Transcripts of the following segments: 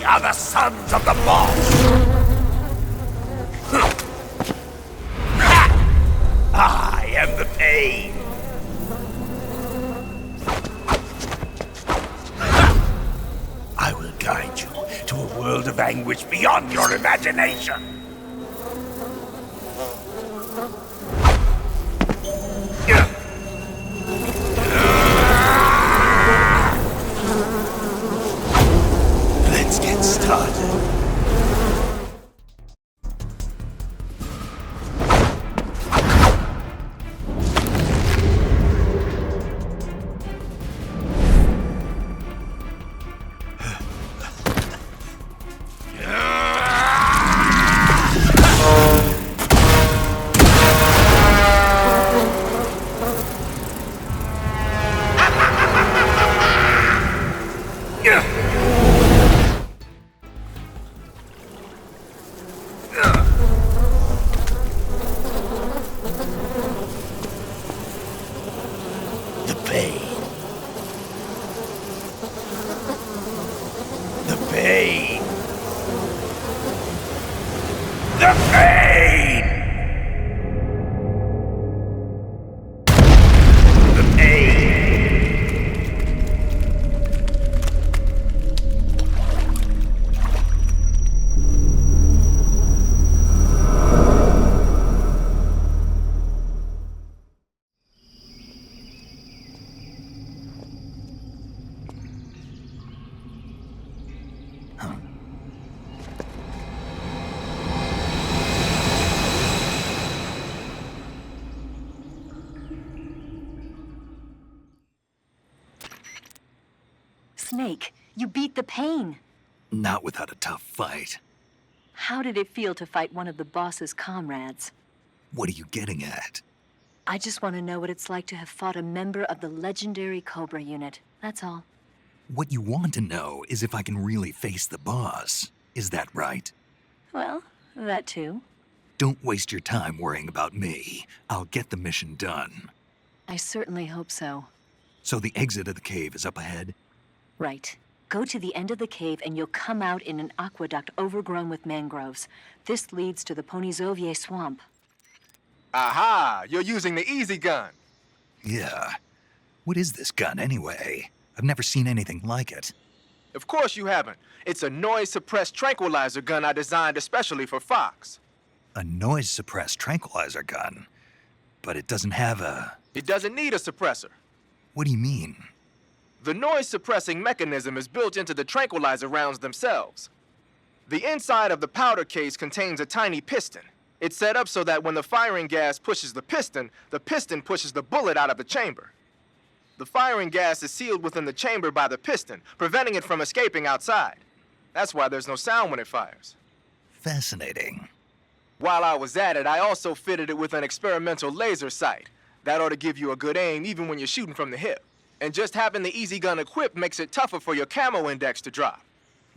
are the sons of the boss! I am the pain! I will guide you to a world of anguish beyond your imagination! Let's get started. The pain. The pain. The pain. The pain. Snake, you beat the pain. Not without a tough fight. How did it feel to fight one of the boss's comrades? What are you getting at? I just want to know what it's like to have fought a member of the legendary Cobra unit. That's all. What you want to know is if I can really face the boss. Is that right? Well, that too. Don't waste your time worrying about me. I'll get the mission done. I certainly hope so. So the exit of the cave is up ahead? Right. Go to the end of the cave and you'll come out in an aqueduct overgrown with mangroves. This leads to the Ponyzovier swamp. Aha! You're using the easy gun. Yeah. What is this gun anyway? I've never seen anything like it. Of course you haven't. It's a noise-suppressed tranquilizer gun I designed especially for Fox. A noise-suppressed tranquilizer gun? But it doesn't have a... It doesn't need a suppressor. What do you mean? The noise-suppressing mechanism is built into the tranquilizer rounds themselves. The inside of the powder case contains a tiny piston. It's set up so that when the firing gas pushes the piston pushes the bullet out of the chamber. The firing gas is sealed within the chamber by the piston, preventing it from escaping outside. That's why there's no sound when it fires. Fascinating. While I was at it, I also fitted it with an experimental laser sight. That ought to give you a good aim even when you're shooting from the hip. And just having the easy gun equipped makes it tougher for your camo index to drop.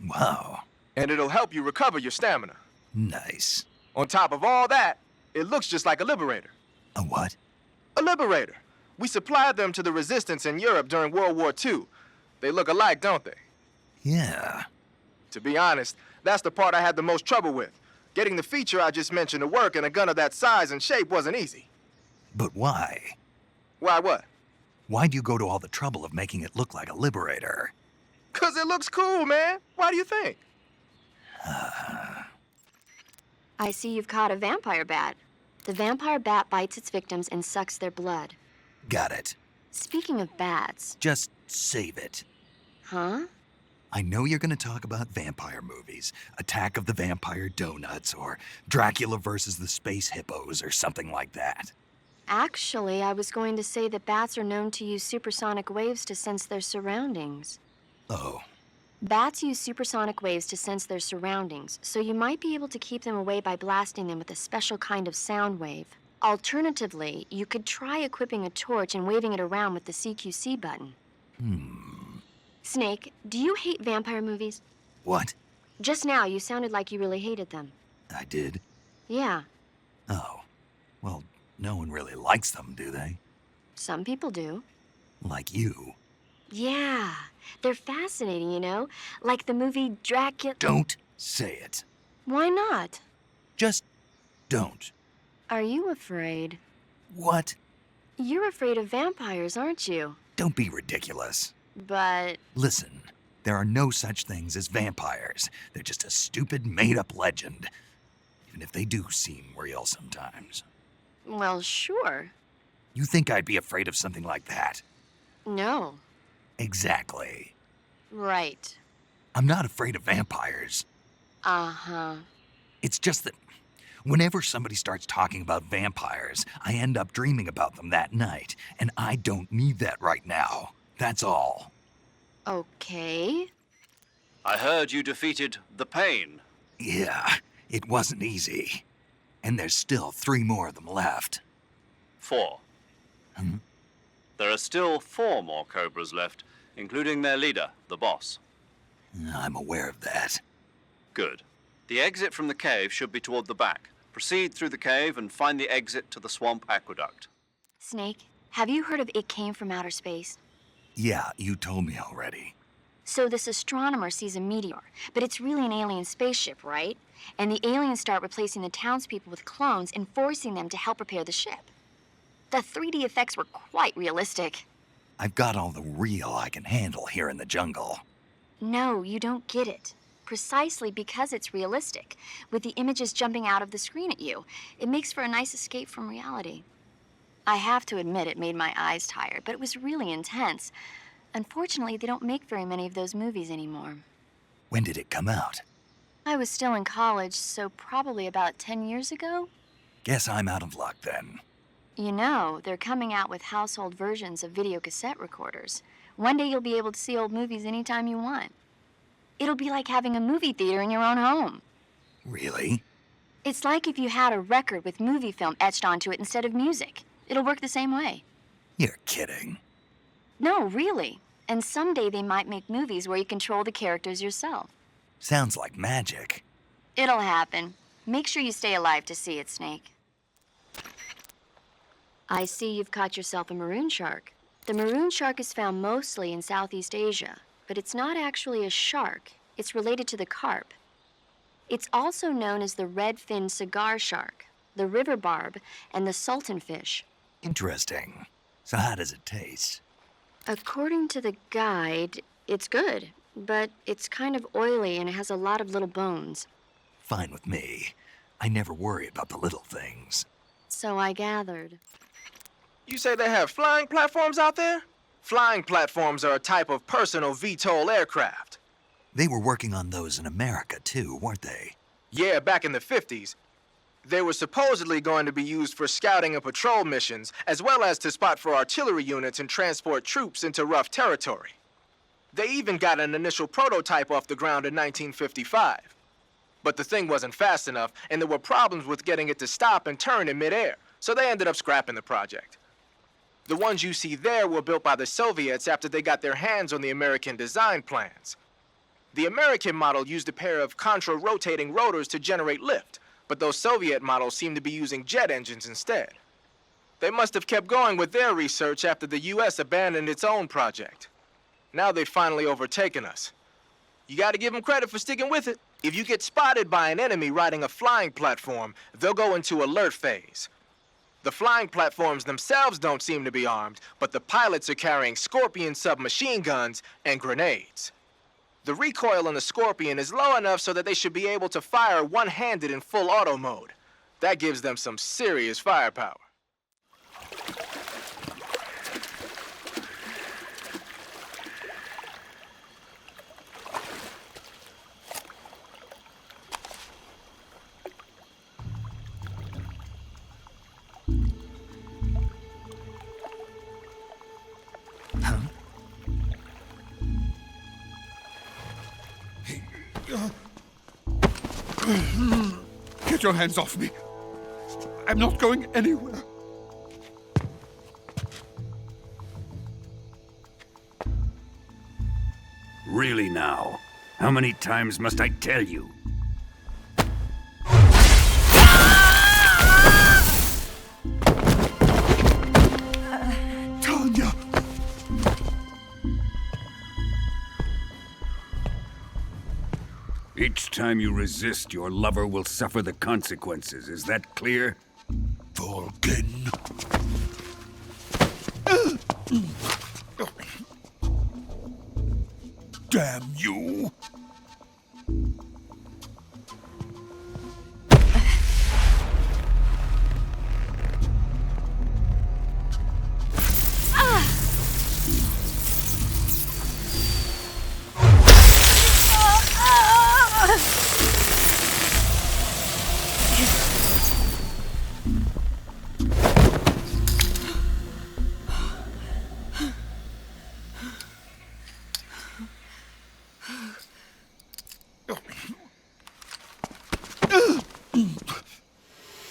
Wow. And it'll help you recover your stamina. Nice. On top of all that, it looks just like a Liberator. A what? A Liberator. We supplied them to the Resistance in Europe during World War II. They look alike, don't they? Yeah. To be honest, that's the part I had the most trouble with. Getting the feature I just mentioned to work in a gun of that size and shape wasn't easy. But why? Why what? Why'd you go to all the trouble of making it look like a Liberator? 'Cause it looks cool, man. Why do you think? I see you've caught a vampire bat. The vampire bat bites its victims and sucks their blood. Got it. Speaking of bats, Just save it. huh? I know you're gonna talk about vampire movies. Attack of the Vampire Donuts, or Dracula versus the Space Hippos, or something like that. Actually, I was going to say that bats are known to use supersonic waves to sense their surroundings. Oh, Bats use supersonic waves to sense their surroundings, so you might be able to keep them away by blasting them with a special kind of sound wave. Alternatively, you could try equipping a torch and waving it around with the CQC button. Snake, do you hate vampire movies? what? Just now, you sounded like you really hated them. I did? Yeah, Oh. Well, no one really likes them, do they? some people do. Like you. Yeah, they're fascinating, you know? Like the movie Dracula. Don't say it. Why not? Just don't. Are you afraid? What? You're afraid of vampires, aren't you? Don't be ridiculous. But Listen, there are no such things as vampires. They're just a stupid, made-up legend. Even if they do seem real sometimes. well, sure. You think I'd be afraid of something like that? No. Exactly. Right. I'm not afraid of vampires. Uh-huh. It's just that whenever somebody starts talking about vampires, I end up dreaming about them that night, and I don't need that right now. That's all. Okay. I heard you defeated the Pain. Yeah, it wasn't easy. And there's still 3 more of them left. 4. There are still 4 more Cobras left, including their leader, the boss. I'm aware of that. Good. The exit from the cave should be toward the back. Proceed through the cave and find the exit to the swamp aqueduct. Snake, have you heard of It Came from Outer Space? Yeah, you told me already. So this astronomer sees a meteor, but it's really an alien spaceship, right? And the aliens start replacing the townspeople with clones and forcing them to help repair the ship. The 3D effects were quite realistic. I've got all the real I can handle here in the jungle. No, you don't get it. Precisely because it's realistic, with the images jumping out of the screen at you. It makes for a nice escape from reality. I have to admit it made my eyes tired, but it was really intense. Unfortunately, they don't make very many of those movies anymore. When did it come out? I was still in college, so probably about 10 years ago. Guess I'm out of luck then. You know, they're coming out with household versions of video cassette recorders. One day you'll be able to see old movies anytime you want. It'll be like having a movie theater in your own home. Really? It's like if you had a record with movie film etched onto it instead of music. It'll work the same way. You're kidding. No, really. And someday they might make movies where you control the characters yourself. Sounds like magic. It'll happen. Make sure you stay alive to see it, Snake. I see you've caught yourself a maroon shark. The maroon shark is found mostly in Southeast Asia, but it's not actually a shark. It's related to the carp. It's also known as the red-finned cigar shark, the river barb, and the sultan fish. Interesting. So how does it taste? According to the guide, it's good, but it's kind of oily and it has a lot of little bones. Fine with me. I never worry about the little things. So I gathered. You say they have flying platforms out there? Flying platforms are a type of personal VTOL aircraft. They were working on those in America too, weren't they? Yeah, back in the 50s. They were supposedly going to be used for scouting and patrol missions, as well as to spot for artillery units and transport troops into rough territory. They even got an initial prototype off the ground in 1955. But the thing wasn't fast enough, and there were problems with getting it to stop and turn in midair, so they ended up scrapping the project. The ones you see there were built by the Soviets after they got their hands on the American design plans. The American model used a pair of contra-rotating rotors to generate lift, but those Soviet models seem to be using jet engines instead. They must have kept going with their research after the US abandoned its own project. Now they've finally overtaken us. You gotta give them credit for sticking with it. If you get spotted by an enemy riding a flying platform, they'll go into alert phase. The flying platforms themselves don't seem to be armed, but the pilots are carrying Scorpion submachine guns and grenades. The recoil on the Scorpion is low enough so that they should be able to fire one-handed in full auto mode. That gives them some serious firepower. Get your hands off me. I'm not going anywhere. Really now? How many times must I tell you? Tanya! time you resist, your lover will suffer the consequences. Is that clear? Vulcan. Damn you!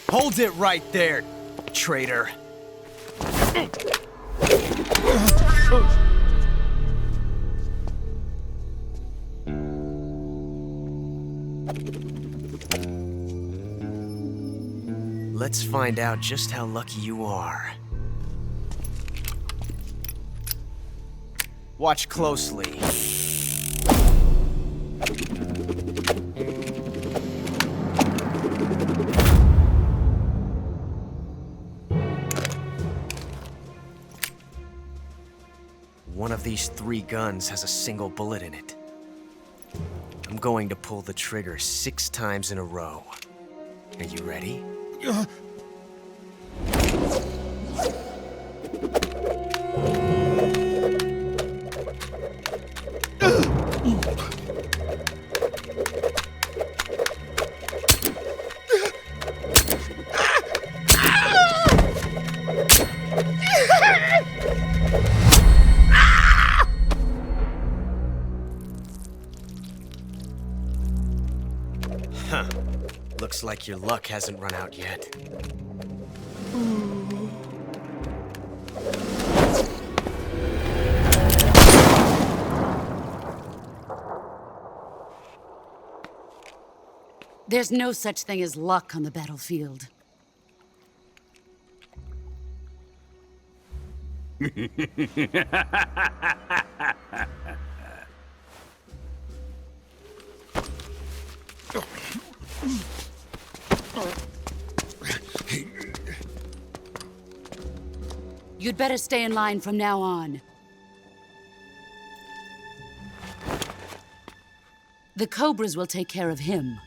Hold it right there, traitor. Let's find out just how lucky you are. Watch closely. One of these 3 guns has a single bullet in it. I'm going to pull the trigger 6 times in a row. Are you ready? Huh. Looks like your luck hasn't run out yet. There's no such thing as luck on the battlefield. You'd better stay in line from now on. The Cobras will take care of him.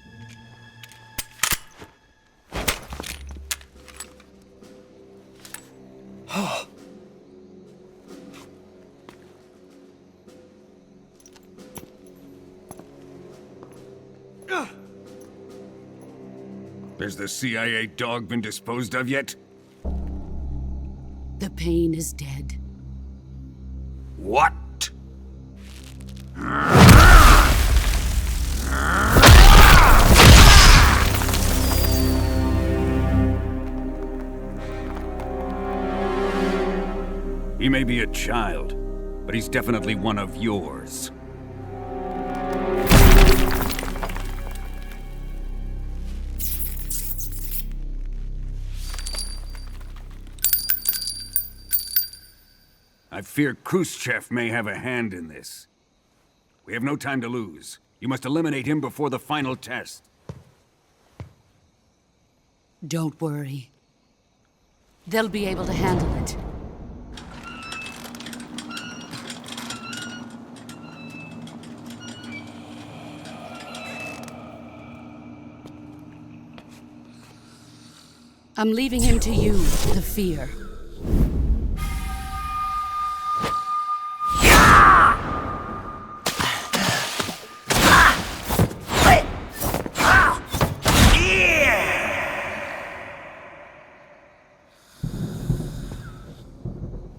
Has the CIA dog been disposed of yet? The pain is dead. What? He may be a child, but he's definitely one of yours. I fear Khrushchev may have a hand in this. We have no time to lose. You must eliminate him before the final test. Don't worry. They'll be able to handle it. I'm leaving him to you, the fear.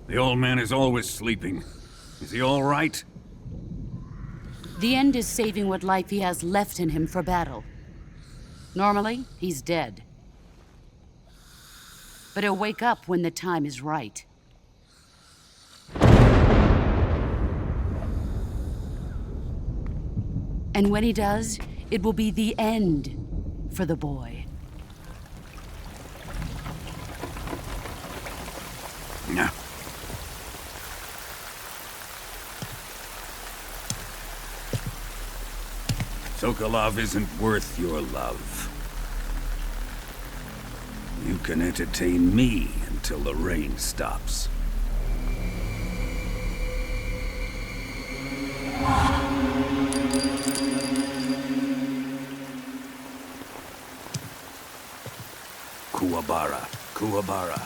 The old man is always sleeping. Is he all right? The end is saving what life he has left in him for battle. Normally, he's dead. But he'll wake up when the time is right. And when he does, it will be the end for the boy. No. Sokolov isn't worth your love. You can entertain me until the rain stops. Kuwabara, Kuwabara.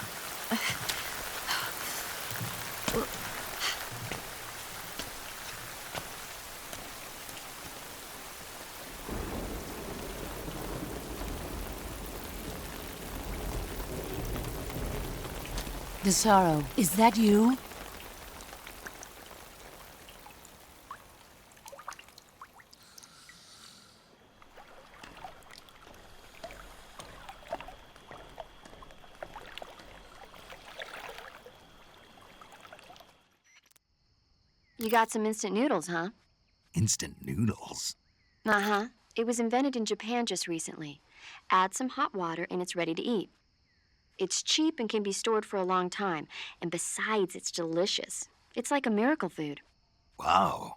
Desaro, is that you? You got some instant noodles, huh? Instant noodles? Uh-huh. It was invented in Japan just recently. Add some hot water and it's ready to eat. It's cheap and can be stored for a long time. And besides, it's delicious. It's like a miracle food. Wow.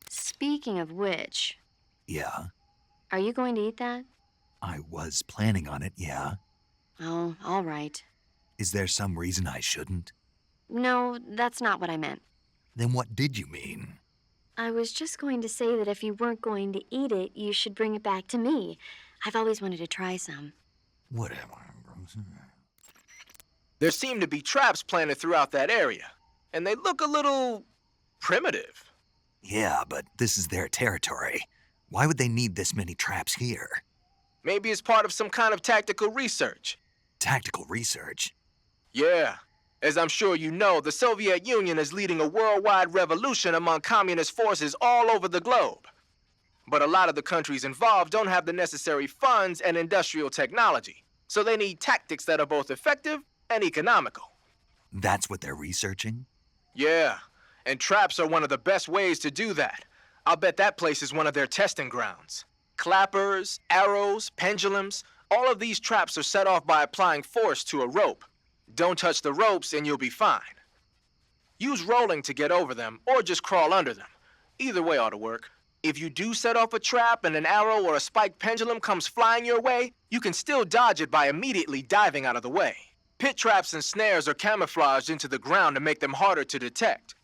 Speaking of which, Yeah? are you going to eat that? I was planning on it, yeah. Oh, all right. Is there some reason I shouldn't? No, that's not what I meant. Then what did you mean? I was just going to say that if you weren't going to eat it, you should bring it back to me. I've always wanted to try some. Whatever. There seem to be traps planted throughout that area, and they look a little primitive. Yeah, but this is their territory. Why would they need this many traps here? Maybe it's part of some kind of tactical research. Tactical research? Yeah. As I'm sure you know, the Soviet Union is leading a worldwide revolution among communist forces all over the globe. But a lot of the countries involved don't have the necessary funds and industrial technology, so they need tactics that are both effective and economical. That's what they're researching? Yeah, and traps are one of the best ways to do that. I'll bet that place is one of their testing grounds. Clappers, arrows, pendulums, all of these traps are set off by applying force to a rope. Don't touch the ropes and you'll be fine. Use rolling to get over them, or just crawl under them. Either way ought to work. If you do set off a trap and an arrow or a spiked pendulum comes flying your way, you can still dodge it by immediately diving out of the way. Pit traps and snares are camouflaged into the ground to make them harder to detect.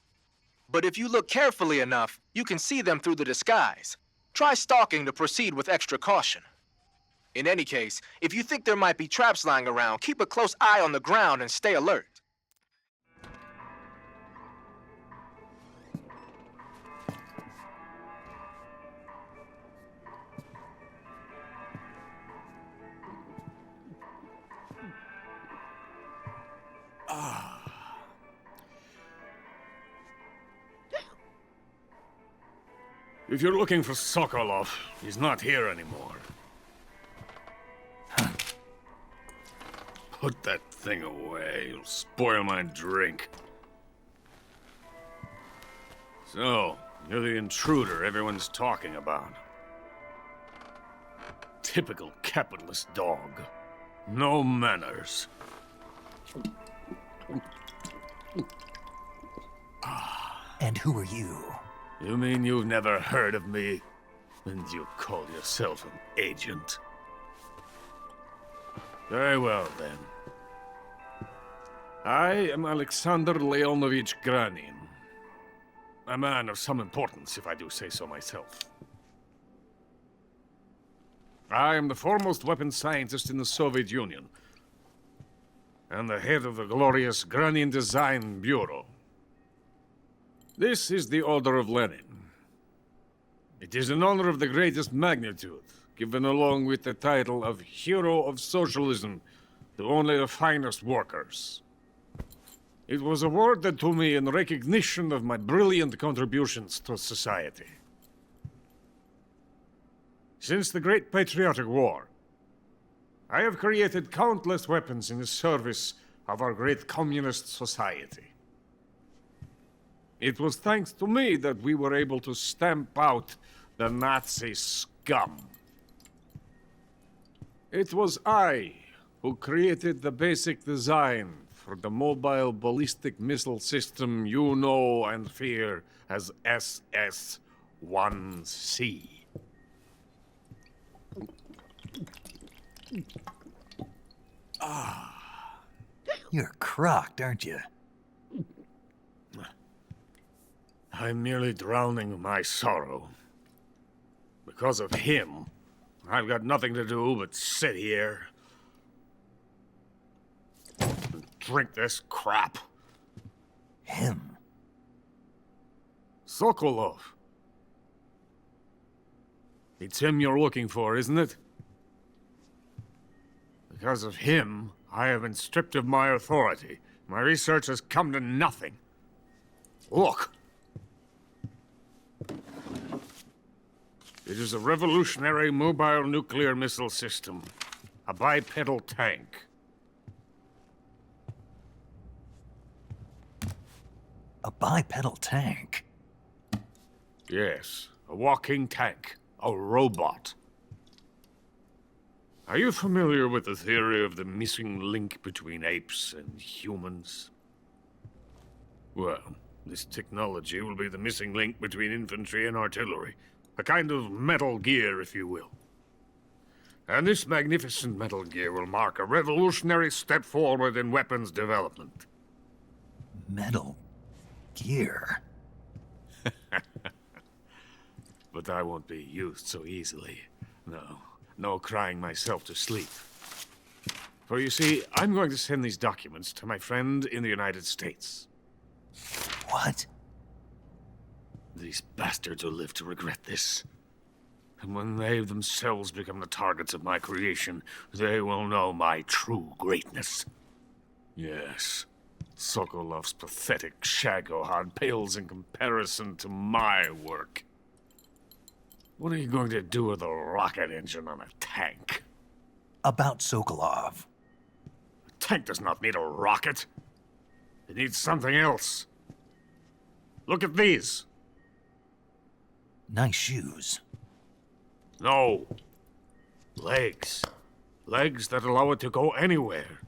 But if you look carefully enough, you can see them through the disguise. Try stalking to proceed with extra caution. In any case, if you think there might be traps lying around, keep a close eye on the ground and stay alert. If you're looking for Sokolov, he's not here anymore. Put that thing away. You'll spoil my drink. So, you're the intruder everyone's talking about. Typical capitalist dog. No manners. And who are you? You mean you've never heard of me? And you call yourself an agent? Very well, then. I am Alexander Leonovich Granin. A man of some importance, if I do say so myself. I am the foremost weapons scientist in the Soviet Union, and the head of the glorious Granin Design Bureau. This is the Order of Lenin. It is an honor of the greatest magnitude, given along with the title of Hero of Socialism to only the finest workers. It was awarded to me in recognition of my brilliant contributions to society. Since the Great Patriotic War, I have created countless weapons in the service of our great communist society. It was thanks to me that we were able to stamp out the Nazi scum. It was I who created the basic design for the mobile ballistic missile system you know and fear as SS-1C. You're crocked, aren't you? I'm merely drowning my sorrow. Because of him, I've got nothing to do but sit here and drink this crap. Him? Sokolov. It's him you're looking for, isn't it? Because of him, I have been stripped of my authority. My research has come to nothing. Look. It is a revolutionary mobile nuclear missile system. A bipedal tank. A bipedal tank? Yes, a walking tank. A robot. Are you familiar with the theory of the missing link between apes and humans? Well, this technology will be the missing link between infantry and artillery. A kind of Metal Gear, if you will. And this magnificent Metal Gear will mark a revolutionary step forward in weapons development. Metal Gear? But I won't be used so easily. No crying myself to sleep. For you see, I'm going to send these documents to my friend in the United States. What? These bastards will live to regret this. And when they themselves become the targets of my creation, they will know my true greatness. Yes, Sokolov's pathetic Shagohod pales in comparison to my work. What are you going to do with a rocket engine on a tank? About Sokolov. A tank does not need a rocket. It needs something else. Look at these. Nice shoes. No. Legs. Legs that allow it to go anywhere.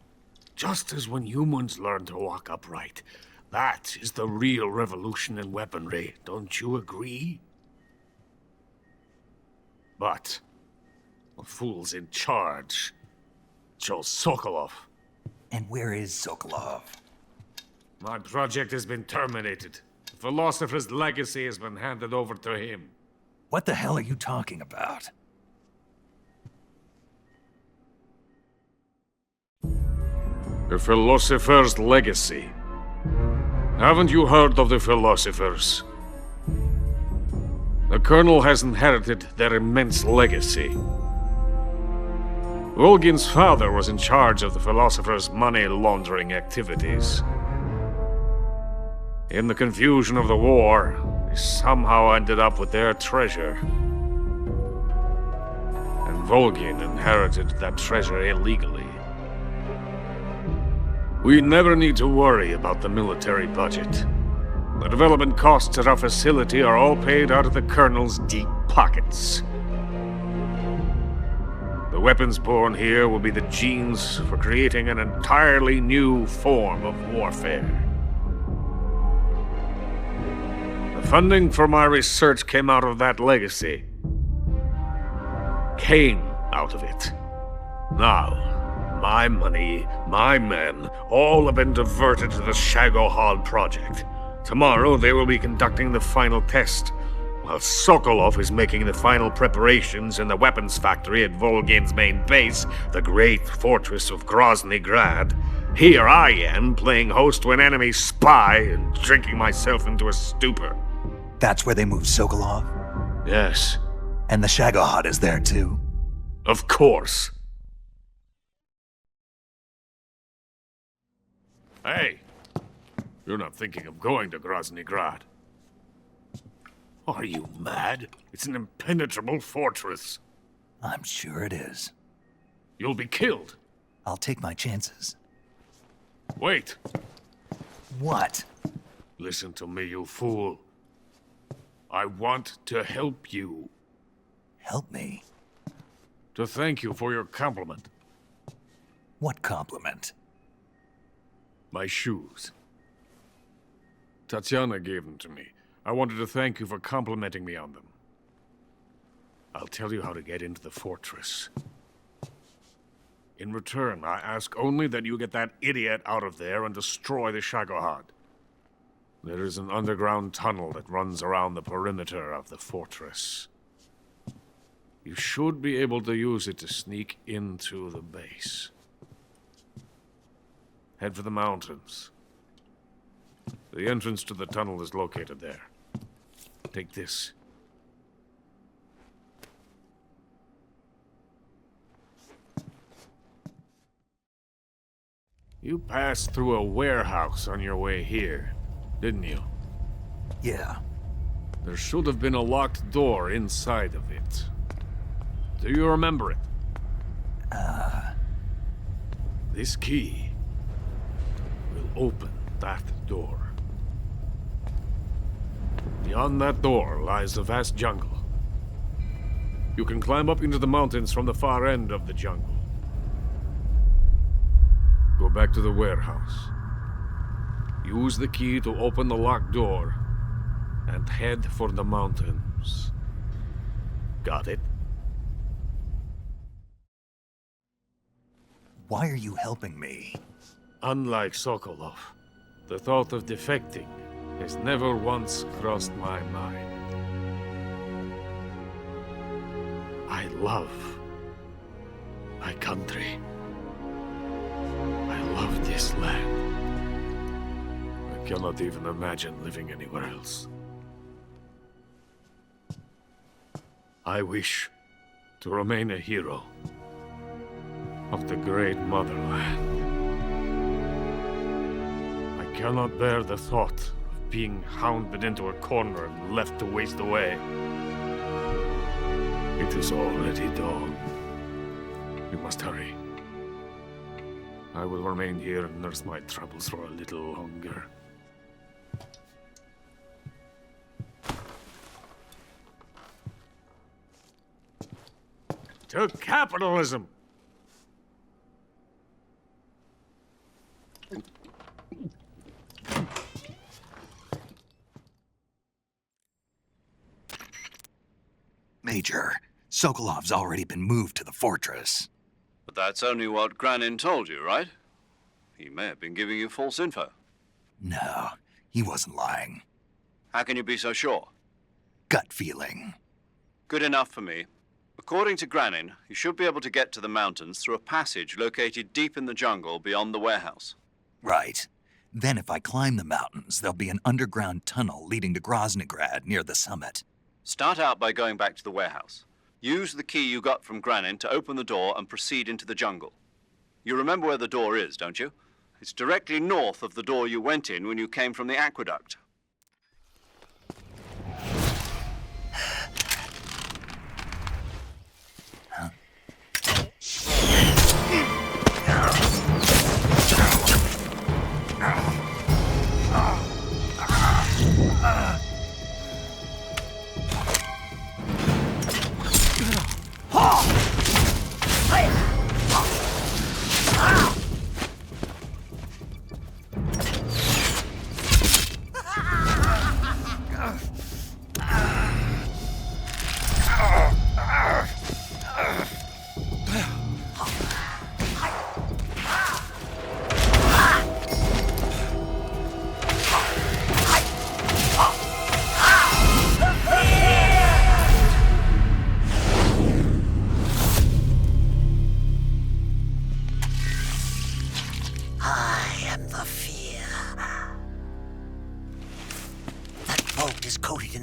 Just as when humans learn to walk upright. That is the real revolution in weaponry. Don't you agree? But the fool's in charge. Joe Sokolov. And where is Sokolov? My project has been terminated. The philosopher's legacy has been handed over to him. What the hell are you talking about? The philosopher's legacy. Haven't you heard of the philosophers? The Colonel has inherited their immense legacy. Volgin's father was in charge of the philosophers' money laundering activities. In the confusion of the war, they somehow ended up with their treasure. And Volgin inherited that treasure illegally. We never need to worry about the military budget. The development costs at our facility are all paid out of the Colonel's deep pockets. The weapons born here will be the genes for creating an entirely new form of warfare. The funding for my research came out of that legacy. Came out of it. Now, my money, my men, all have been diverted to the Shagohod project. Tomorrow, they will be conducting the final test, while Sokolov is making the final preparations in the weapons factory at Volgin's main base, the great fortress of Grozny Grad. Here I am, playing host to an enemy spy and drinking myself into a stupor. That's where they moved Sokolov? Yes. And the Shagohod is there too? Of course. Hey! You're not thinking of going to Grozny Grad. Are you mad? It's an impenetrable fortress. I'm sure it is. You'll be killed. I'll take my chances. Wait. What? Listen to me, you fool. I want to help you. Help me? To thank you for your compliment. What compliment? My shoes. Tatiana gave them to me. I wanted to thank you for complimenting me on them. I'll tell you how to get into the fortress. In return, I ask only that you get that idiot out of there and destroy the Shagohod. There is an underground tunnel that runs around the perimeter of the fortress. You should be able to use it to sneak into the base. Head for the mountains. The entrance to the tunnel is located there. Take this. You passed through a warehouse on your way here, didn't you? Yeah. There should have been a locked door inside of it. Do you remember it? This key will open that door. Beyond that door lies a vast jungle. You can climb up into the mountains from the far end of the jungle. Go back to the warehouse. Use the key to open the locked door and head for the mountains. Got it? Why are you helping me? Unlike Sokolov, the thought of defecting has never once crossed my mind. I love my country. I love this land. I cannot even imagine living anywhere else. I wish to remain a hero of the great motherland. I cannot bear the thought of being hounded into a corner and left to waste away. It is already dawn. We must hurry. I will remain here and nurse my troubles for a little longer. To capitalism! Major, Sokolov's already been moved to the fortress. But that's only what Granin told you, right? He may have been giving you false info. No, he wasn't lying. How can you be so sure? Gut feeling. Good enough for me. According to Granin, you should be able to get to the mountains through a passage located deep in the jungle beyond the warehouse. Right. Then if I climb the mountains, there'll be an underground tunnel leading to Groznygrad near the summit. Start out by going back to the warehouse. Use the key you got from Granin to open the door and proceed into the jungle. You remember where the door is, don't you? It's directly north of the door you went in when you came from the aqueduct.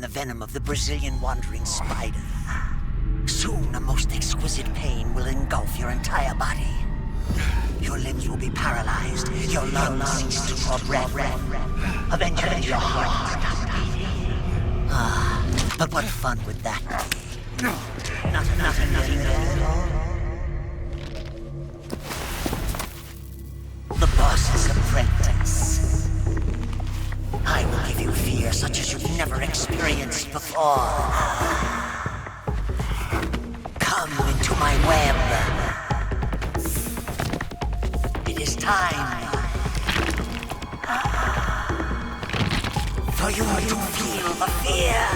Venom of the Brazilian wandering spider. Soon a most exquisite pain will engulf your entire body. Your limbs will be paralyzed, your lungs cease to draw breath. Eventually your heart will stop beating. Ah, but what fun would that be? Nothing at all. The boss's apprentice. I will give you fear such as you've never experienced before. Come into my web. It is time for you to feel the fear.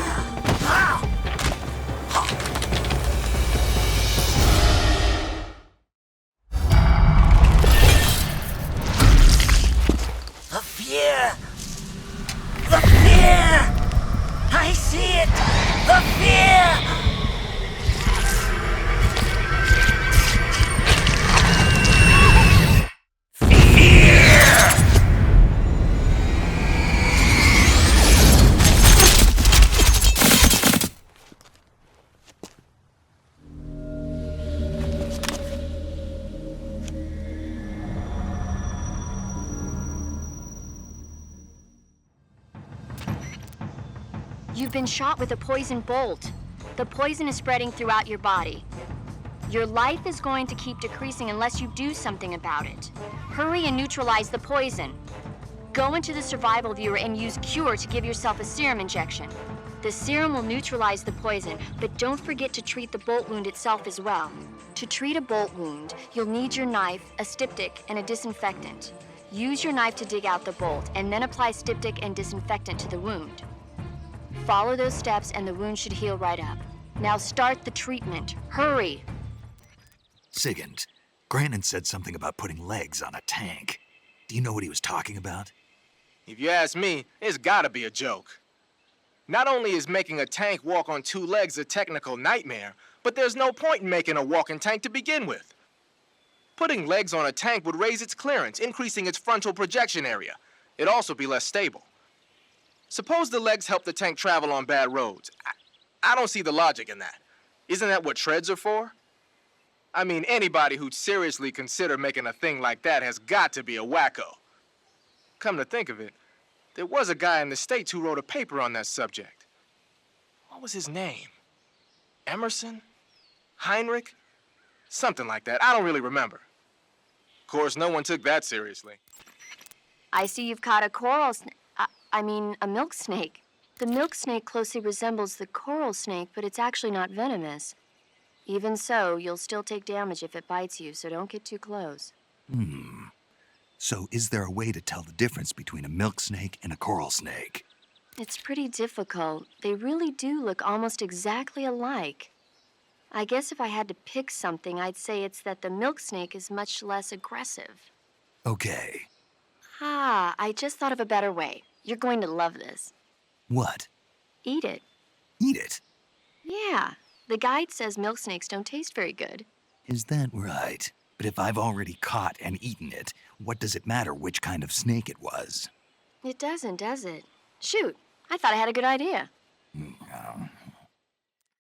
You've been shot with a poison bolt. The poison is spreading throughout your body. Your life is going to keep decreasing unless you do something about it. Hurry and neutralize the poison. Go into the survival viewer and use Cure to give yourself a serum injection. The serum will neutralize the poison, but don't forget to treat the bolt wound itself as well. To treat a bolt wound, you'll need your knife, a styptic, and a disinfectant. Use your knife to dig out the bolt, and then apply styptic and disinfectant to the wound. Follow those steps and the wound should heal right up. Now start the treatment. Hurry! Sigint, Grannon said something about putting legs on a tank. Do you know what he was talking about? If you ask me, it's gotta be a joke. Not only is making a tank walk on 2 legs a technical nightmare, but there's no point in making a walking tank to begin with. Putting legs on a tank would raise its clearance, increasing its frontal projection area. It'd also be less stable. Suppose the legs help the tank travel on bad roads. I don't see the logic in that. Isn't that what treads are for? I mean, anybody who'd seriously consider making a thing like that has got to be a wacko. Come to think of it, there was a guy in the States who wrote a paper on that subject. What was his name? Emerson? Heinrich? Something like that. I don't really remember. Of course, no one took that seriously. I see you've caught a a milk snake. The milk snake closely resembles the coral snake, but it's actually not venomous. Even so, you'll still take damage if it bites you, so don't get too close. So is there a way to tell the difference between a milk snake and a coral snake? It's pretty difficult. They really do look almost exactly alike. I guess if I had to pick something, I'd say it's that the milk snake is much less aggressive. Okay. I just thought of a better way. You're going to love this. What? Eat it. Eat it? Yeah. The guide says milk snakes don't taste very good. Is that right? But if I've already caught and eaten it, what does it matter which kind of snake it was? It doesn't, does it? Shoot, I thought I had a good idea.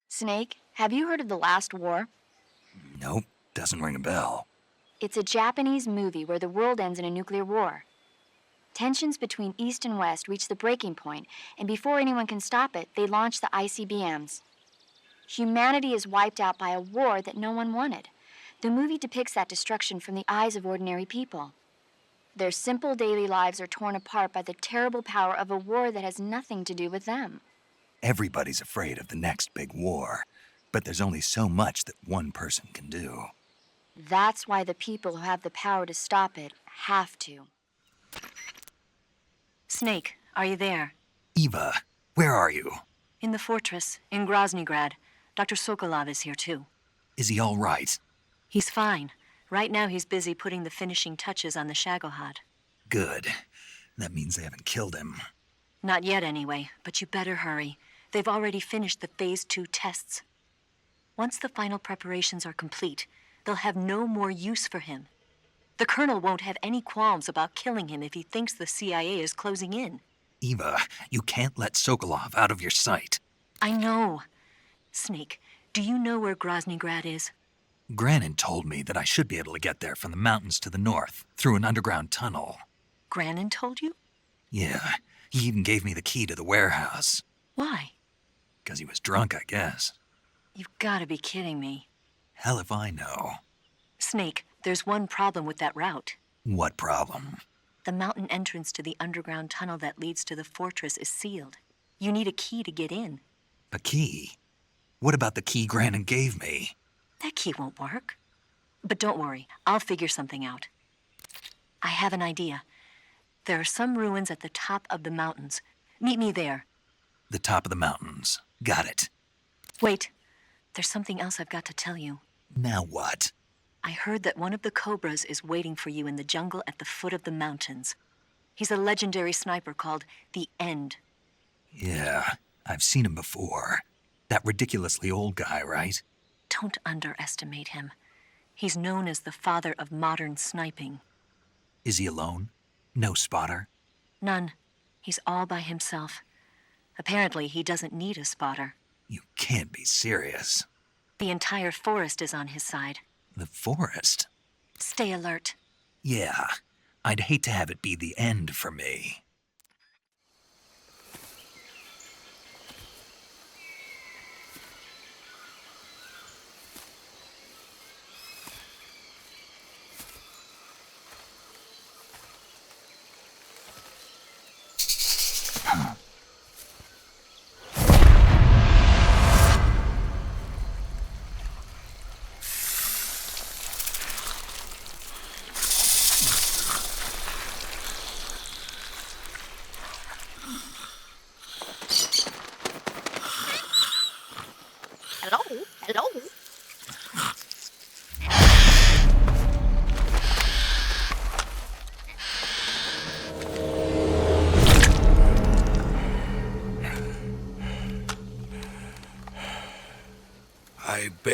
Snake, have you heard of The Last War? Nope, doesn't ring a bell. It's a Japanese movie where the world ends in a nuclear war. Tensions between East and West reach the breaking point, and before anyone can stop it, they launch the ICBMs. Humanity is wiped out by a war that no one wanted. The movie depicts that destruction from the eyes of ordinary people. Their simple daily lives are torn apart by the terrible power of a war that has nothing to do with them. Everybody's afraid of the next big war, but there's only so much that one person can do. That's why the people who have the power to stop it have to. Snake, are you there? Eva, where are you? In the fortress, in Groznygrad. Dr. Sokolov is here, too. Is he all right? He's fine. Right now, he's busy putting the finishing touches on the Shagohod. Good. That means they haven't killed him. Not yet, anyway, but you better hurry. They've already finished the Phase 2 tests. Once the final preparations are complete, they'll have no more use for him. The Colonel won't have any qualms about killing him if he thinks the CIA is closing in. Eva, you can't let Sokolov out of your sight. I know. Snake, do you know where Groznygrad is? Grannon told me that I should be able to get there from the mountains to the north, through an underground tunnel. Grannon told you? Yeah, he even gave me the key to the warehouse. Why? 'Cause he was drunk, I guess. You've got to be kidding me. Hell if I know. Snake, there's one problem with that route. What problem? The mountain entrance to the underground tunnel that leads to the fortress is sealed. You need a key to get in. A key? What about the key Grannon gave me? That key won't work. But don't worry, I'll figure something out. I have an idea. There are some ruins at the top of the mountains. Meet me there. The top of the mountains. Got it. Wait, there's something else I've got to tell you. Now what? I heard that one of the Cobras is waiting for you in the jungle at the foot of the mountains. He's a legendary sniper called the End. Yeah, I've seen him before. That ridiculously old guy, right? Don't underestimate him. He's known as the father of modern sniping. Is he alone? No spotter? None. He's all by himself. Apparently, he doesn't need a spotter. You can't be serious. The entire forest is on his side. The forest? Stay alert. Yeah, I'd hate to have it be the end for me.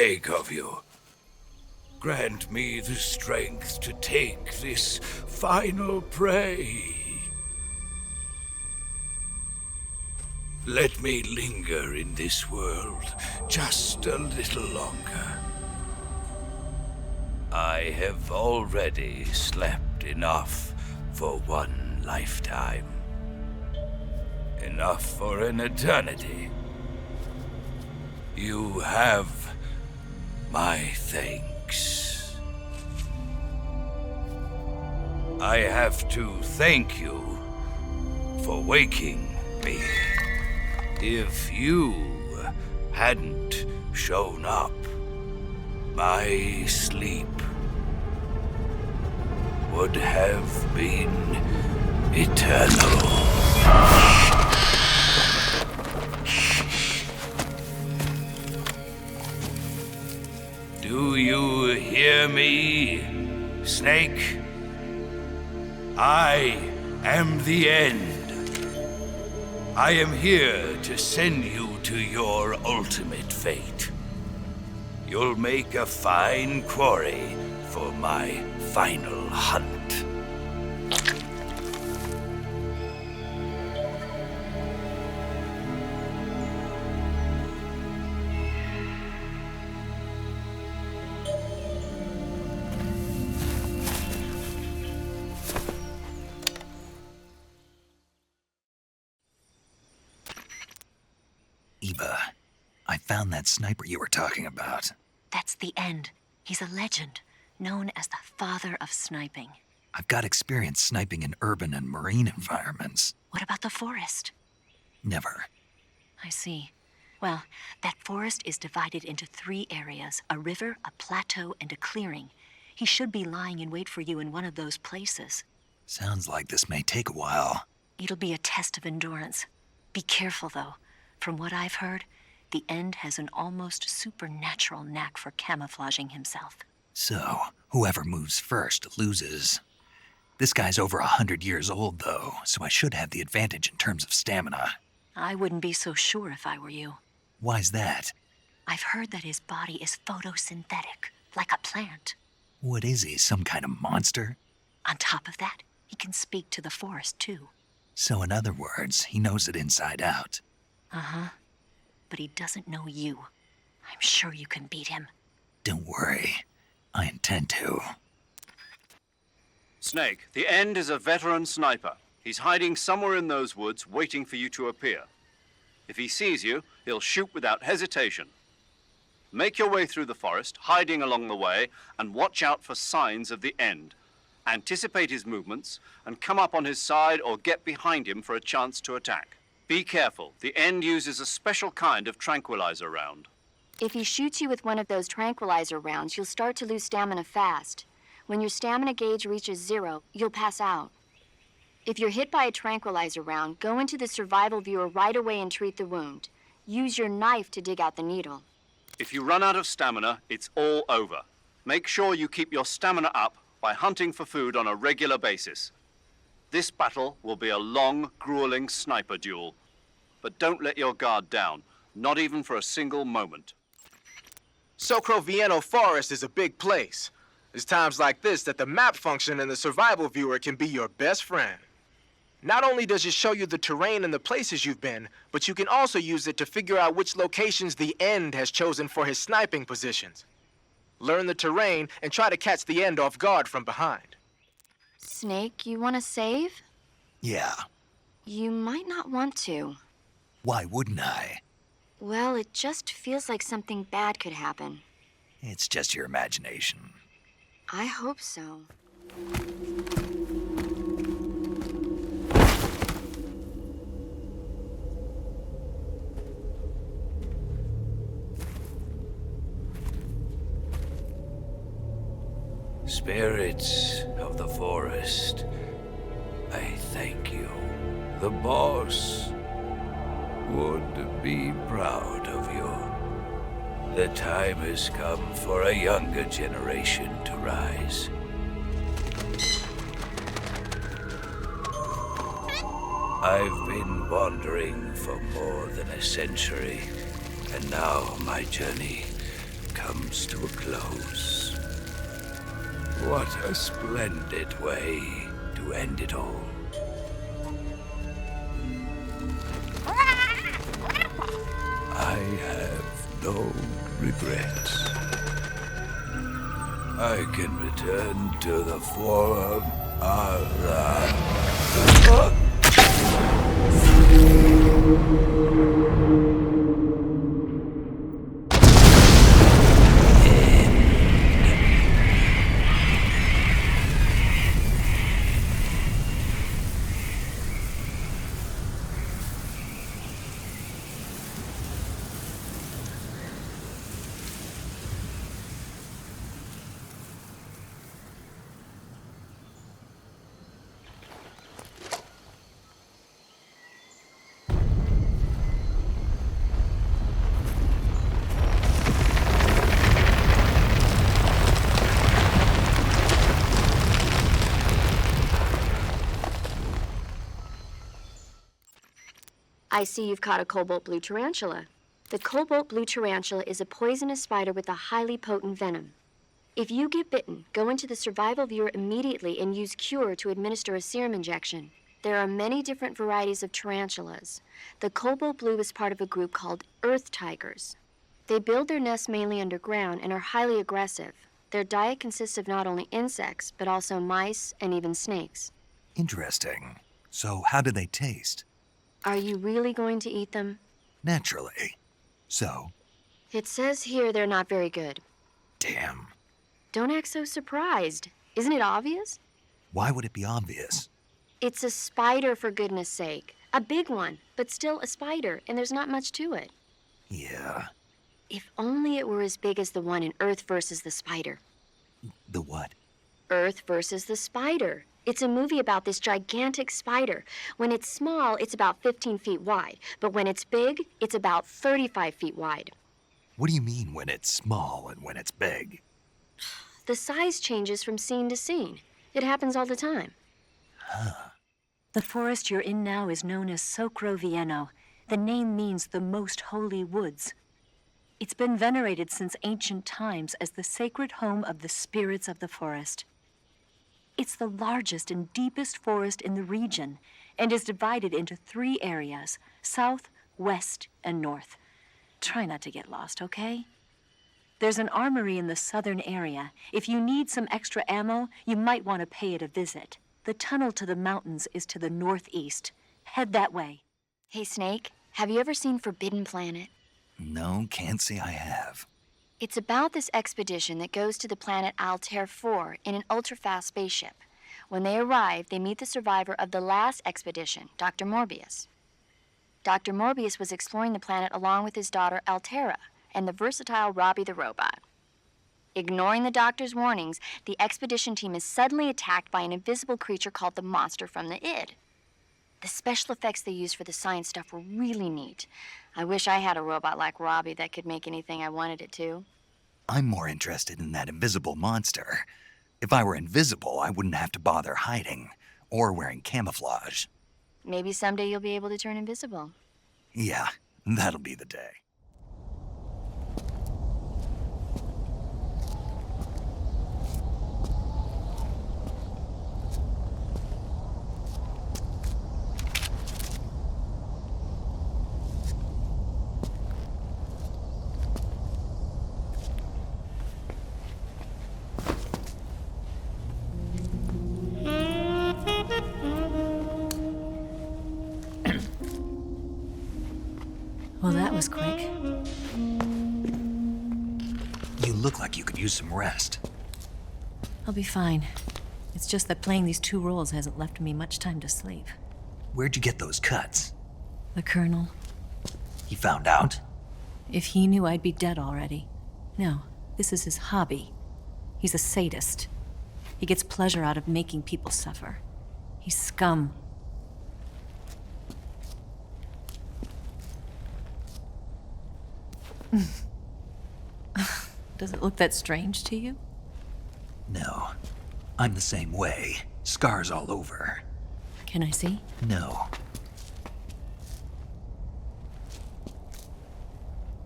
beg of you. Grant me the strength to take this final prey. Let me linger in this world just a little longer. I have already slept enough for one lifetime. Enough for an eternity. You have my thanks. I have to thank you for waking me. If you hadn't shown up, my sleep would have been eternal. Do you hear me, Snake? I am the end. I am here to send you to your ultimate fate. You'll make a fine quarry for my final hunt. Eva, I found that sniper you were talking about. That's the end. He's a legend, known as the father of sniping. I've got experience sniping in urban and marine environments. What about the forest? Never. I see. Well, that forest is divided into 3 areas, a river, a plateau, and a clearing. He should be lying in wait for you in one of those places. Sounds like this may take a while. It'll be a test of endurance. Be careful, though. From what I've heard, the End has an almost supernatural knack for camouflaging himself. So, whoever moves first loses. This guy's over 100 years old, though, so I should have the advantage in terms of stamina. I wouldn't be so sure if I were you. Why's that? I've heard that his body is photosynthetic, like a plant. What is he, some kind of monster? On top of that, he can speak to the forest, too. So in other words, he knows it inside out. Uh-huh. But he doesn't know you. I'm sure you can beat him. Don't worry. I intend to. Snake, the End is a veteran sniper. He's hiding somewhere in those woods, waiting for you to appear. If he sees you, he'll shoot without hesitation. Make your way through the forest, hiding along the way, and watch out for signs of the End. Anticipate his movements, and come up on his side or get behind him for a chance to attack. Be careful. The End uses a special kind of tranquilizer round. If he shoots you with one of those tranquilizer rounds, you'll start to lose stamina fast. When your stamina gauge reaches 0, you'll pass out. If you're hit by a tranquilizer round, go into the survival viewer right away and treat the wound. Use your knife to dig out the needle. If you run out of stamina, it's all over. Make sure you keep your stamina up by hunting for food on a regular basis. This battle will be a long, grueling sniper duel. But don't let your guard down, not even for a single moment. Socrovieno Forest is a big place. It's times like this that the map function in the survival viewer can be your best friend. Not only does it show you the terrain and the places you've been, but you can also use it to figure out which locations the End has chosen for his sniping positions. Learn the terrain and try to catch the End off guard from behind. Snake, you want to save? Yeah. You might not want to. Why wouldn't I? Well, it just feels like something bad could happen. It's just your imagination. I hope so. Spirits of the forest, I thank you. The boss would be proud of you. The time has come for a younger generation to rise. I've been wandering for more than a century, and now my journey comes to a close. What a splendid way to end it all. I have no regrets. I can return to the Forum I see you've caught a cobalt blue tarantula. The cobalt blue tarantula is a poisonous spider with a highly potent venom. If you get bitten, go into the survival viewer immediately and use Cure to administer a serum injection. There are many different varieties of tarantulas. The cobalt blue is part of a group called earth tigers. They build their nests mainly underground and are highly aggressive. Their diet consists of not only insects, but also mice and even snakes. Interesting. So how do they taste? Are you really going to eat them? Naturally. So? It says here they're not very good. Damn. Don't act so surprised. Isn't it obvious? Why would it be obvious? It's a spider, for goodness sake. A big one, but still a spider, and there's not much to it. Yeah. If only it were as big as the one in Earth versus the Spider. The what? Earth versus the Spider. It's a movie about this gigantic spider. When it's small, it's about 15 feet wide. But when it's big, it's about 35 feet wide. What do you mean when it's small and when it's big? The size changes from scene to scene. It happens all the time. Huh. The forest you're in now is known as Socro Vieno. The name means the most holy woods. It's been venerated since ancient times as the sacred home of the spirits of the forest. It's the largest and deepest forest in the region and is divided into 3 areas: south, west, and north. Try not to get lost, okay? There's an armory in the southern area. If you need some extra ammo, you might want to pay it a visit. The tunnel to the mountains is to the northeast. Head that way. Hey, Snake, have you ever seen Forbidden Planet? No, can't say I have. It's about this expedition that goes to the planet Altair 4 in an ultra-fast spaceship. When they arrive, they meet the survivor of the last expedition, Dr. Morbius. Dr. Morbius was exploring the planet along with his daughter Altera and the versatile Robbie the robot. Ignoring the doctor's warnings, the expedition team is suddenly attacked by an invisible creature called the Monster from the Id. The special effects they used for the science stuff were really neat. I wish I had a robot like Robbie that could make anything I wanted it to. I'm more interested in that invisible monster. If I were invisible, I wouldn't have to bother hiding or wearing camouflage. Maybe someday you'll be able to turn invisible. Yeah, that'll be the day. Well, that was quick. You look like you could use some rest. I'll be fine. It's just that playing these 2 roles hasn't left me much time to sleep. Where'd you get those cuts? The Colonel. He found out? If he knew, I'd be dead already. No, this is his hobby. He's a sadist. He gets pleasure out of making people suffer. He's scum. Does it look that strange to you? No. I'm the same way. Scars all over. Can I see? No.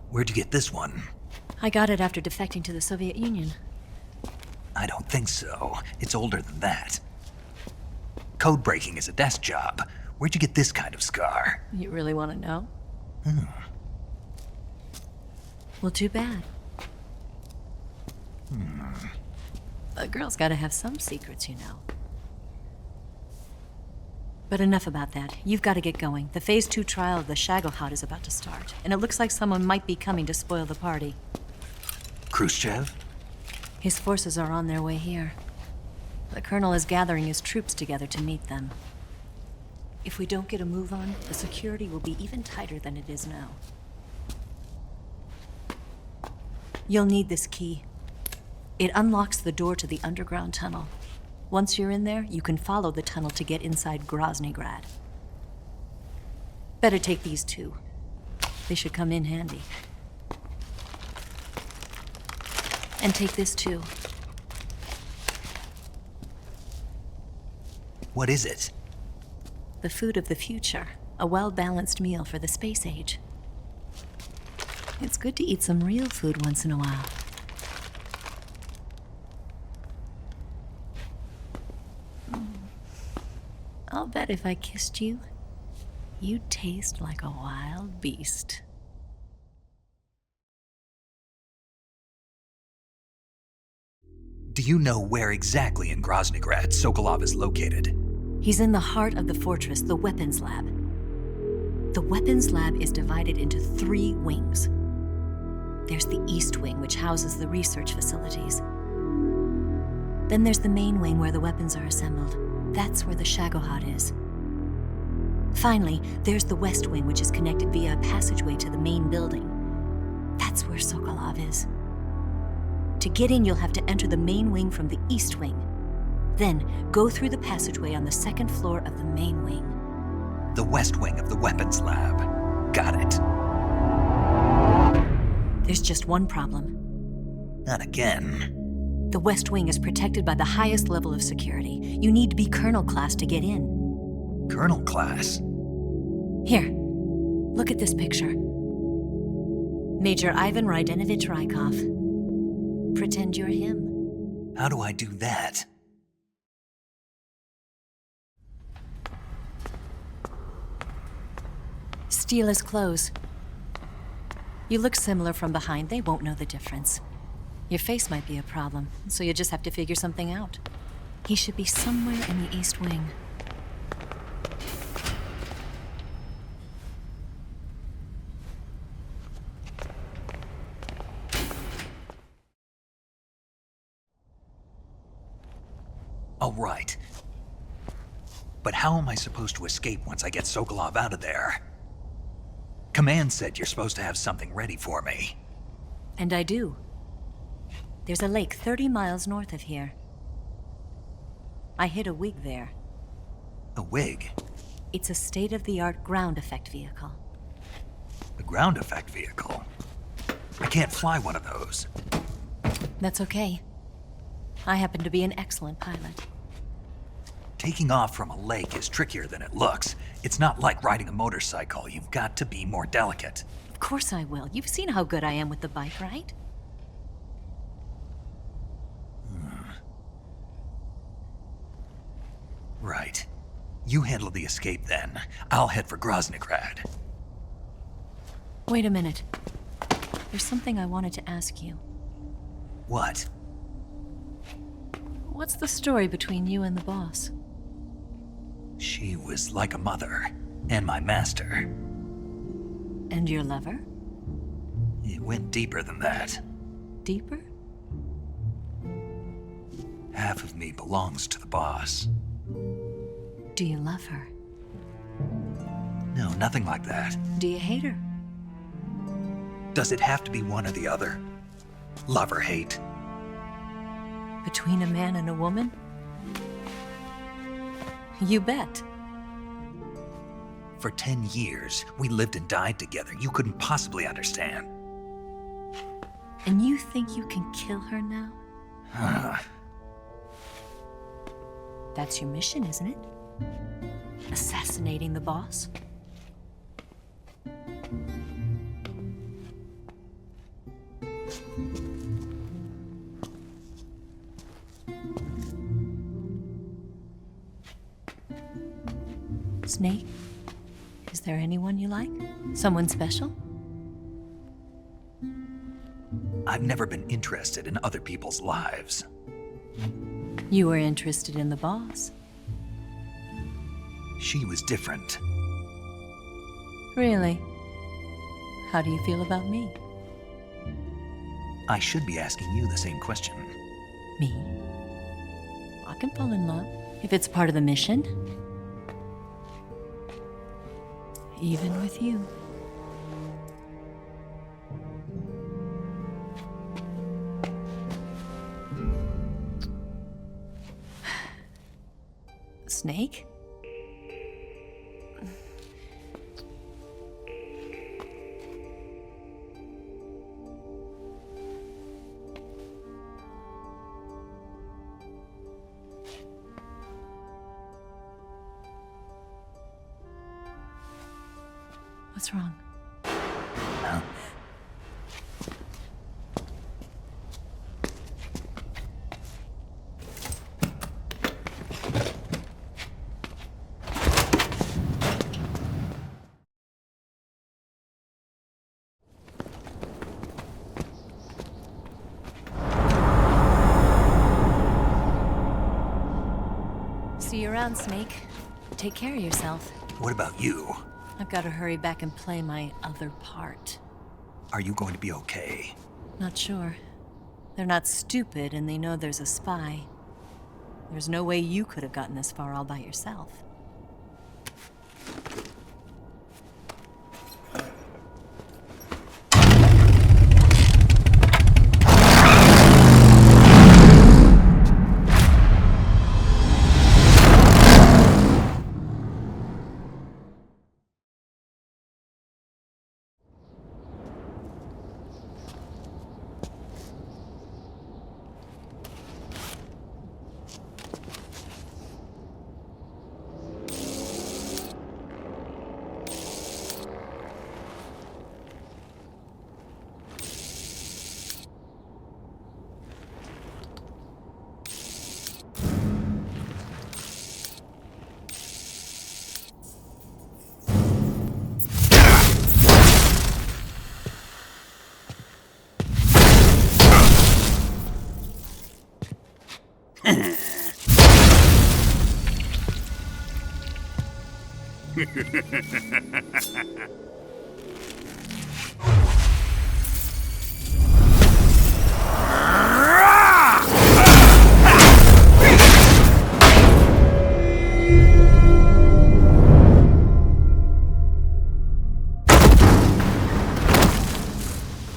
Where'd you get this one? I got it after defecting to the Soviet Union. I don't think so. It's older than that. Code breaking is a desk job. Where'd you get this kind of scar? You really want to know? Hmm. Well, too bad. A girl's gotta have some secrets, you know. But enough about that. You've got to get going. The Phase 2 trial of the Shagohod is about to start, and it looks like someone might be coming to spoil the party. Khrushchev? His forces are on their way here. The Colonel is gathering his troops together to meet them. If we don't get a move on, the security will be even tighter than it is now. You'll need this key. It unlocks the door to the underground tunnel. Once you're in there, you can follow the tunnel to get inside Groznygrad. Better take these two. They should come in handy. And take this too. What is it? The food of the future. A well-balanced meal for the space age. It's good to eat some real food once in a while. I'll bet if I kissed you, you'd taste like a wild beast. Do you know where exactly in Groznygrad Sokolov is located? He's in the heart of the fortress, the weapons lab. The weapons lab is divided into 3 wings. There's the East Wing, which houses the research facilities. Then there's the main wing where the weapons are assembled. That's where the Shagohod is. Finally, there's the West Wing, which is connected via a passageway to the main building. That's where Sokolov is. To get in, you'll have to enter the main wing from the East Wing. Then, go through the passageway on the 2nd floor of the main wing. The West Wing of the weapons lab. Got it. There's just one problem. Not again. The West Wing is protected by the highest level of security. You need to be Colonel class to get in. Colonel class? Here, look at this picture. Major Ivan Rydenovich Rykov. Pretend you're him. How do I do that? Steal his clothes. You look similar from behind. They won't know the difference. Your face might be a problem, so you just have to figure something out. He should be somewhere in the East Wing. All right. But how am I supposed to escape once I get Sokolov out of there? Command said you're supposed to have something ready for me. And I do. There's a lake 30 miles north of here. I hid a wig there. A wig? It's a state-of-the-art ground effect vehicle. A ground effect vehicle? I can't fly one of those. That's okay. I happen to be an excellent pilot. Taking off from a lake is trickier than it looks. It's not like riding a motorcycle. You've got to be more delicate. Of course I will. You've seen how good I am with the bike, right? Right. You handle the escape then. I'll head for Groznygrad. Wait a minute. There's something I wanted to ask you. What? What's the story between you and the boss? She was like a mother, and my master. And your lover? It went deeper than that. Deeper? Half of me belongs to the boss. Do you love her? No, nothing like that. Do you hate her? Does it have to be one or the other? Love or hate? Between a man and a woman? You bet. For 10 years, we lived and died together. You couldn't possibly understand. And you think you can kill her now? That's your mission, isn't it? Assassinating the boss? Snake, is there anyone you like? Someone special? I've never been interested in other people's lives. You were interested in the boss. She was different. Really? How do you feel about me? I should be asking you the same question. Me? I can fall in love if it's part of the mission. Even with you. Snake? What's wrong? Huh? See you around, Snake. Take care of yourself. What about you? I've got to hurry back and play my other part. Are you going to be okay? Not sure. They're not stupid, and they know there's a spy. There's no way you could have gotten this far all by yourself.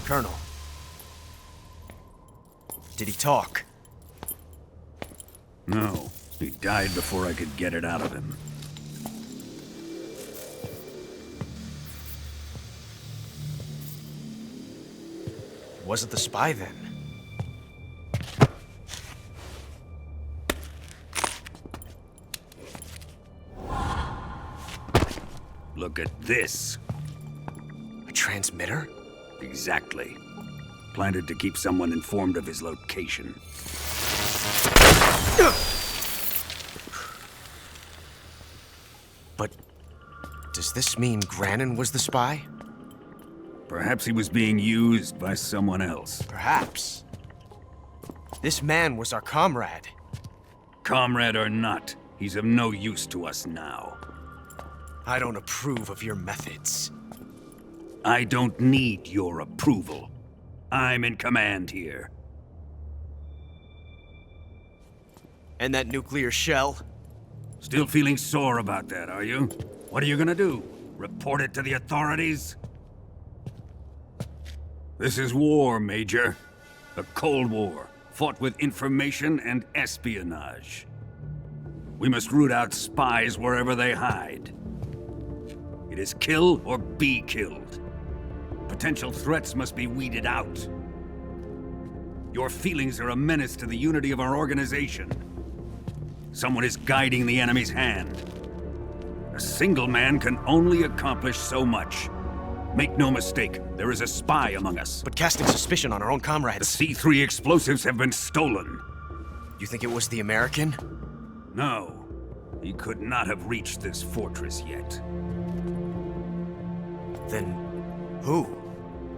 Colonel. Did he talk? No. He died before I could get it out of him. Wasn't the spy then? Look at this. A transmitter? Exactly. Planted to keep someone informed of his location. But does this mean Granin was the spy? Perhaps he was being used by someone else. Perhaps. This man was our comrade. Comrade or not, he's of no use to us now. I don't approve of your methods. I don't need your approval. I'm in command here. And that nuclear shell? Still feeling sore about that, are you? What are you gonna do? Report it to the authorities? This is war, Major. The Cold War, fought with information and espionage. We must root out spies wherever they hide. It is kill or be killed. Potential threats must be weeded out. Your feelings are a menace to the unity of our organization. Someone is guiding the enemy's hand. A single man can only accomplish so much. Make no mistake, there is a spy among us. But casting suspicion on our own The comrades. C3 explosives have been stolen. You think it was the American? No. He could not have reached this fortress yet. Then who?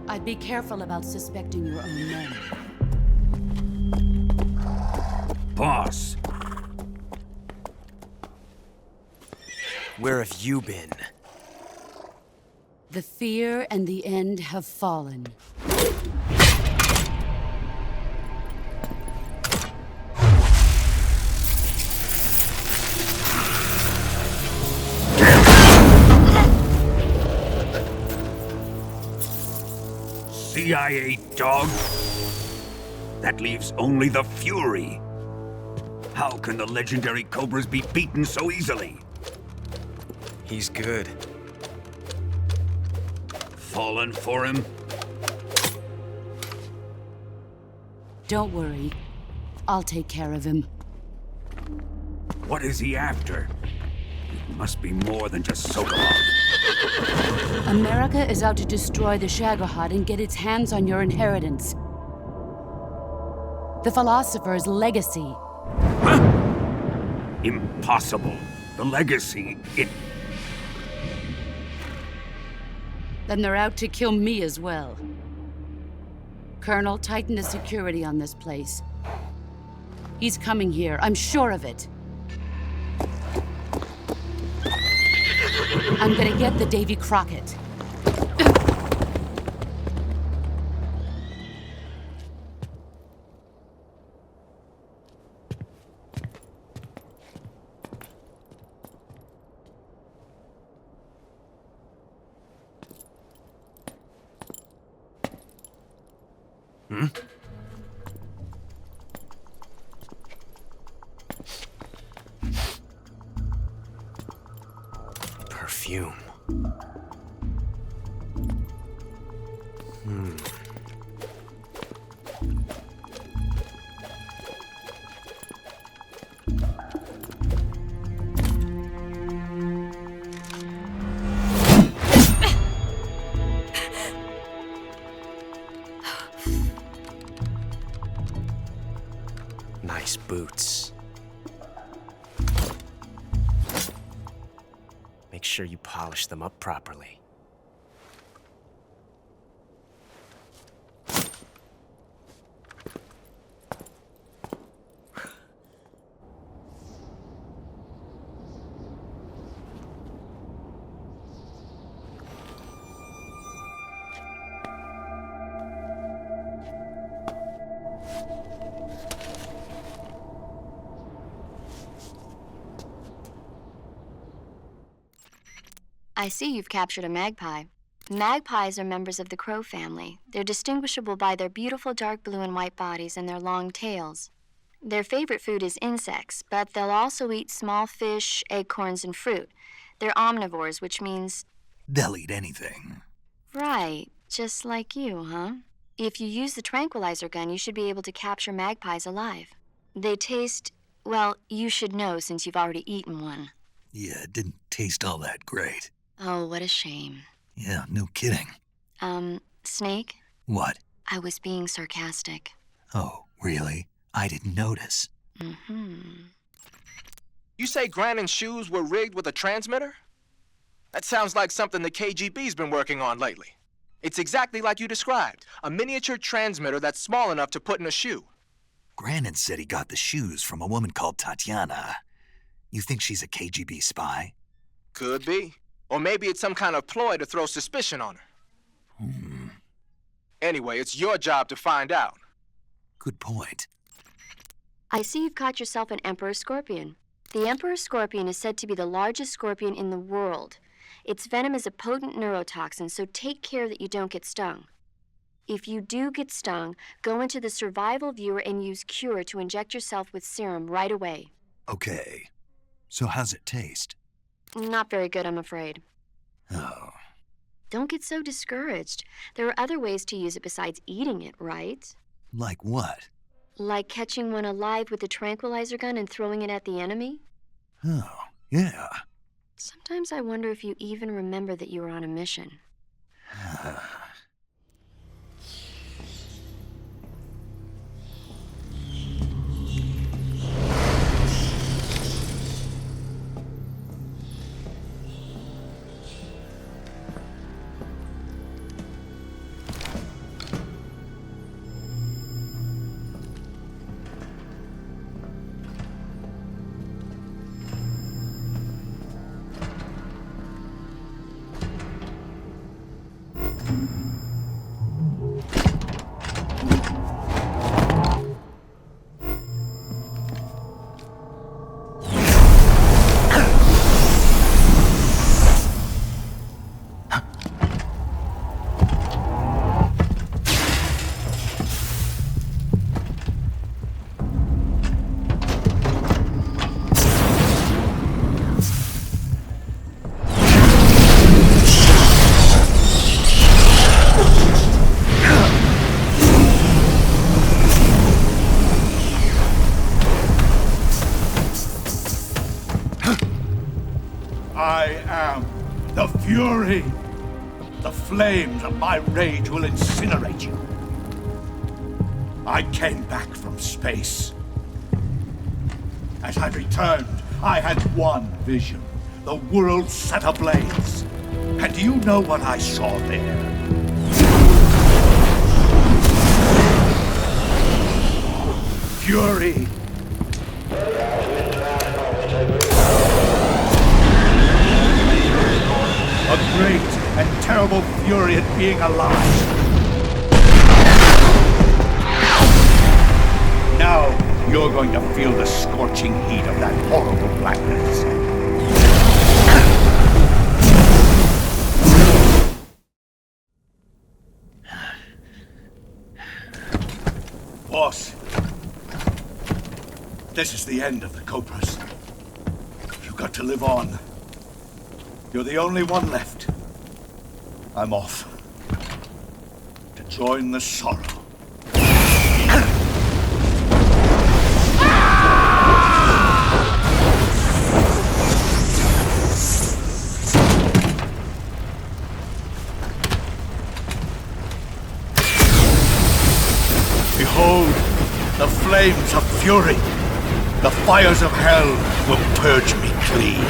I'd be careful about suspecting your own men. Boss! Where have you been? The fear and the end have fallen. CIA dog? That leaves only the Fury. How can the legendary Cobras be beaten so easily? He's good. Fallen for him? Don't worry. I'll take care of him. What is he after? It must be more than just Sokolov. America is out to destroy the Shagohod and get its hands on your inheritance. The Philosopher's legacy. Huh? Impossible. The legacy, Then they're out to kill me as well. Colonel, tighten the security on this place. He's coming here, I'm sure of it. I'm gonna get the Davy Crockett. Perfume. Nice boots. Make sure you polish them up properly. I see you've captured a magpie. Magpies are members of the crow family. They're distinguishable by their beautiful dark blue and white bodies and their long tails. Their favorite food is insects, but they'll also eat small fish, acorns, and fruit. They're omnivores, which means... They'll eat anything. Right, just like you, huh? If you use the tranquilizer gun, you should be able to capture magpies alive. They taste... well, you should know since you've already eaten one. Yeah, it didn't taste all that great. Oh, what a shame. Yeah, no kidding. Snake? What? I was being sarcastic. Oh, really? I didn't notice. You say Granin's shoes were rigged with a transmitter? That sounds like something the KGB's been working on lately. It's exactly like you described, a miniature transmitter that's small enough to put in a shoe. Granin said he got the shoes from a woman called Tatiana. You think she's a KGB spy? Could be. Or maybe it's some kind of ploy to throw suspicion on her. Anyway, it's your job to find out. Good point. I see you've caught yourself an Emperor Scorpion. The Emperor Scorpion is said to be the largest scorpion in the world. Its venom is a potent neurotoxin, so take care that you don't get stung. If you do get stung, go into the survival viewer and use Cure to inject yourself with serum right away. Okay. So how's it taste? Not very good, I'm afraid. Oh. Don't get so discouraged. There are other ways to use it besides eating it, right? Like what? Like catching one alive with a tranquilizer gun and throwing it at the enemy? Oh, yeah. Sometimes I wonder if you even remember that you were on a mission. I am the Fury. The flames of my rage will incinerate you. I came back from space. As I returned, I had one vision. The world set ablaze. And do you know what I saw there? Fury. A great and terrible fury at being alive. Now you're going to feel the scorching heat of that horrible blackness. Boss, this is the end of the Cobras. You've got to live on. You're the only one left. I'm off. To join the sorrow. Behold, the flames of fury. The fires of hell will purge me clean.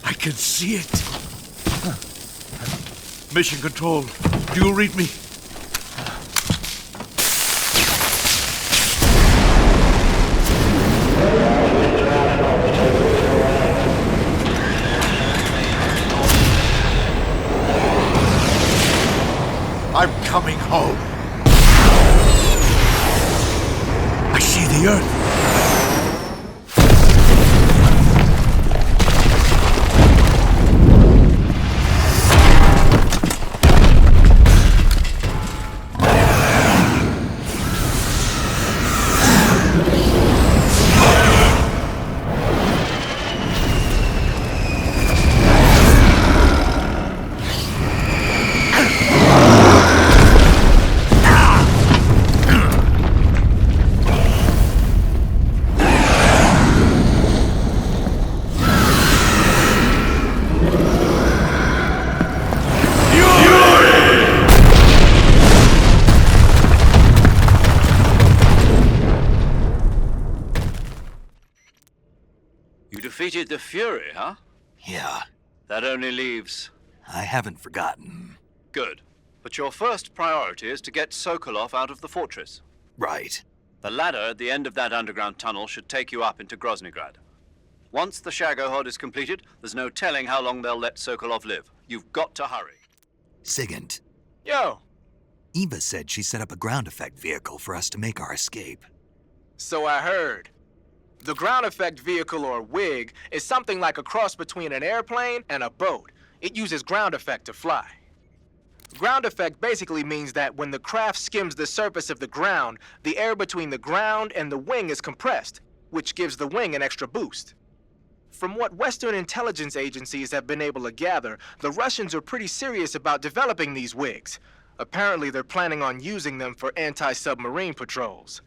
I can see it. Mission Control, do you read me? I'm coming home. I see the Earth. Defeated the Fury, huh? Yeah, That only leaves... I haven't forgotten. Good. But your first priority is to get Sokolov out of the fortress. Right. The ladder at the end of that underground tunnel should take you up into Groznygrad. Once the Shagohod is completed, there's no telling how long they'll let Sokolov live. You've got to hurry. Sigint. Yo! Eva said she set up a ground effect vehicle for us to make our escape. So I heard. The ground effect vehicle, or WIG, is something like a cross between an airplane and a boat. It uses ground effect to fly. Ground effect basically means that when the craft skims the surface of the ground, the air between the ground and the wing is compressed, which gives the wing an extra boost. From what Western intelligence agencies have been able to gather, the Russians are pretty serious about developing these WIGs. Apparently, they're planning on using them for anti-submarine patrols.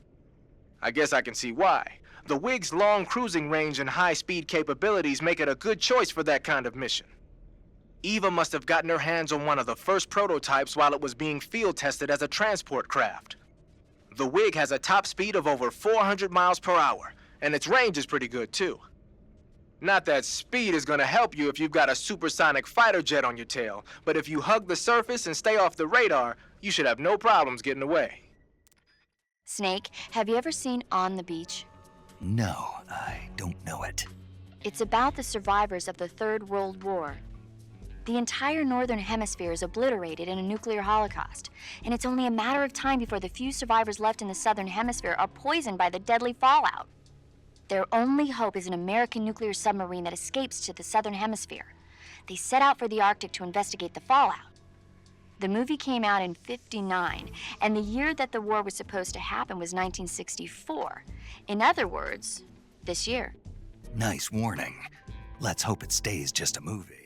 I guess I can see why. The WIG's long cruising range and high-speed capabilities make it a good choice for that kind of mission. Eva must have gotten her hands on one of the first prototypes while it was being field tested as a transport craft. The WIG has a top speed of over 400 miles per hour, and its range is pretty good too. Not that speed is gonna help you if you've got a supersonic fighter jet on your tail, but if you hug the surface and stay off the radar, you should have no problems getting away. Snake, have you ever seen On the Beach? No, I don't know it. It's about the survivors of the Third World War. The entire Northern Hemisphere is obliterated in a nuclear holocaust, and it's only a matter of time before the few survivors left in the Southern Hemisphere are poisoned by the deadly fallout. Their only hope is an American nuclear submarine that escapes to the Southern Hemisphere. They set out for the Arctic to investigate the fallout. The movie came out in '59, and the year that the war was supposed to happen was 1964. In other words, this year. Nice warning. Let's hope it stays just a movie.